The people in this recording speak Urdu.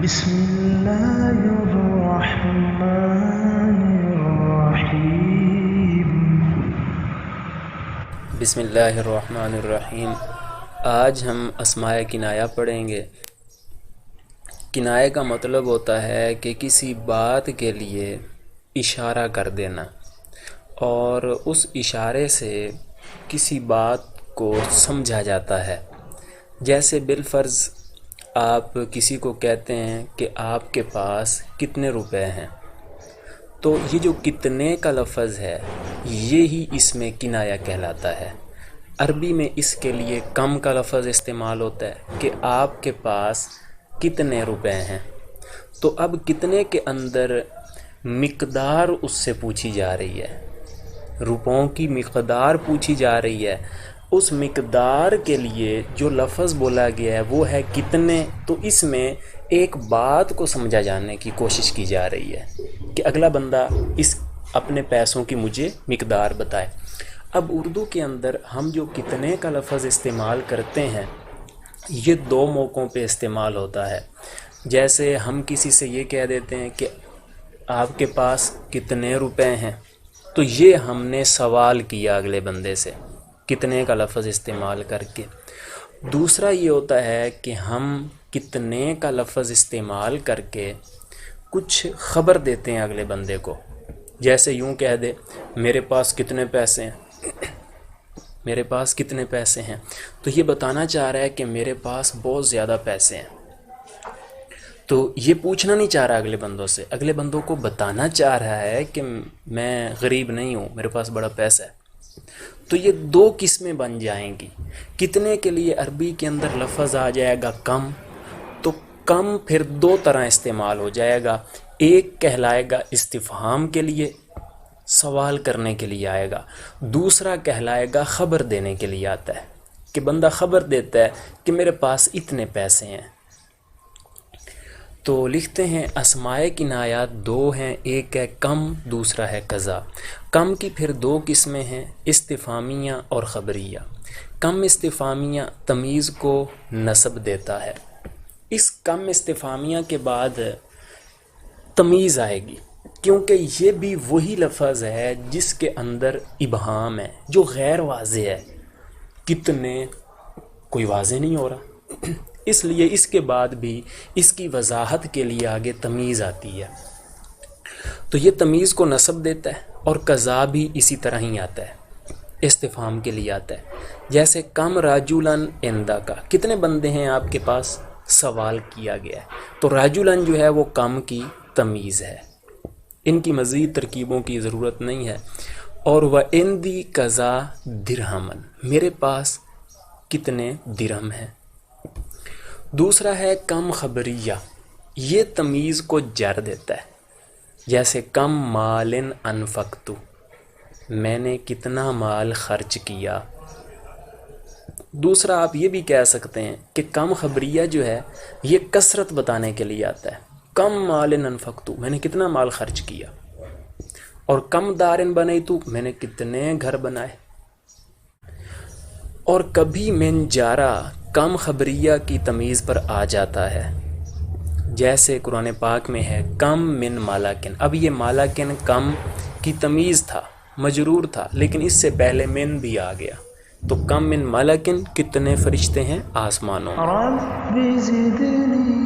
بسم اللہ الرحمن الرحیم۔ بسم اللہ الرحمن الرحیم۔ آج ہم اسماء کنایہ پڑھیں گے۔ کنایہ کا مطلب ہوتا ہے کہ کسی بات کے لیے اشارہ کر دینا اور اس اشارے سے کسی بات کو سمجھا جاتا ہے۔ جیسے بالفرض آپ کسی کو کہتے ہیں کہ آپ کے پاس کتنے روپے ہیں، تو یہ جو کتنے کا لفظ ہے یہی اس میں کنایہ کہلاتا ہے۔ عربی میں اس کے لیے کم کا لفظ استعمال ہوتا ہے کہ آپ کے پاس کتنے روپے ہیں، تو اب کتنے کے اندر مقدار اس سے پوچھی جا رہی ہے، روپوں کی مقدار پوچھی جا رہی ہے۔ اس مقدار کے لیے جو لفظ بولا گیا ہے وہ ہے کتنے، تو اس میں ایک بات کو سمجھا جانے کی کوشش کی جا رہی ہے کہ اگلا بندہ اس اپنے پیسوں کی مجھے مقدار بتائے۔ اب اردو کے اندر ہم جو کتنے کا لفظ استعمال کرتے ہیں یہ دو موقعوں پہ استعمال ہوتا ہے۔ جیسے ہم کسی سے یہ کہہ دیتے ہیں کہ آپ کے پاس کتنے روپے ہیں، تو یہ ہم نے سوال کیا اگلے بندے سے کتنے کا لفظ استعمال کر کے۔ دوسرا یہ ہوتا ہے کہ ہم کتنے کا لفظ استعمال کر کے کچھ خبر دیتے ہیں اگلے بندے کو۔ جیسے یوں کہہ دے میرے پاس کتنے پیسے ہیں، میرے پاس کتنے پیسے ہیں، تو یہ بتانا چاہ رہا ہے کہ میرے پاس بہت زیادہ پیسے ہیں۔ تو یہ پوچھنا نہیں چاہ رہا اگلے بندوں سے، اگلے بندوں کو بتانا چاہ رہا ہے کہ میں غریب نہیں ہوں، میرے پاس بڑا پیسہ ہے۔ تو یہ دو قسمیں بن جائیں گی۔ کتنے کے لیے عربی کے اندر لفظ آ جائے گا کم، تو کم پھر دو طرح استعمال ہو جائے گا۔ ایک کہلائے گا استفہام کے لیے، سوال کرنے کے لیے آئے گا۔ دوسرا کہلائے گا خبر دینے کے لیے آتا ہے کہ بندہ خبر دیتا ہے کہ میرے پاس اتنے پیسے ہیں۔ تو لکھتے ہیں اسماء کنایات دو ہیں، ایک ہے کم، دوسرا ہے قضا۔ کم کی پھر دو قسمیں ہیں، استفہامیہ اور خبریہ۔ کم استفہامیہ تمیز کو نسب دیتا ہے۔ اس کم استفہامیہ کے بعد تمیز آئے گی، کیونکہ یہ بھی وہی لفظ ہے جس کے اندر ابہام ہے، جو غیر واضح ہے۔ کتنے کوئی واضح نہیں ہو رہا، اس لیے اس کے بعد بھی اس کی وضاحت کے لیے آگے تمیز آتی ہے، تو یہ تمیز کو نسب دیتا ہے۔ اور قضا بھی اسی طرح ہی آتا ہے، استفہام کے لیے آتا ہے۔ جیسے کم راجولن اندہ کا، کتنے بندے ہیں آپ کے پاس، سوال کیا گیا ہے، تو راجولن جو ہے وہ کم کی تمیز ہے، ان کی مزید ترکیبوں کی ضرورت نہیں ہے۔ اور وَإِنْدِي قَضَا دِرْہَمًا، میرے پاس کتنے درہم ہیں۔ دوسرا ہے کم خبریہ، یہ تمیز کو جر دیتا ہے۔ جیسے کم مال انفقت، میں نے کتنا مال خرچ کیا۔ دوسرا آپ یہ بھی کہہ سکتے ہیں کہ کم خبریہ جو ہے یہ کثرت بتانے کے لیے آتا ہے، کم مال انفقت، میں نے کتنا مال خرچ کیا۔ اور کم دار بنیت، میں نے کتنے گھر بنائے۔ اور کبھی من جارہ کم خبریہ کی تمیز پر آ جاتا ہے، جیسے قرآن پاک میں ہے کم من مالکن۔ اب یہ مالکن کم کی تمیز تھا، مجرور تھا، لیکن اس سے پہلے من بھی آ گیا، تو کم من مالکن، کتنے فرشتے ہیں آسمانوں میں۔ رب زدنی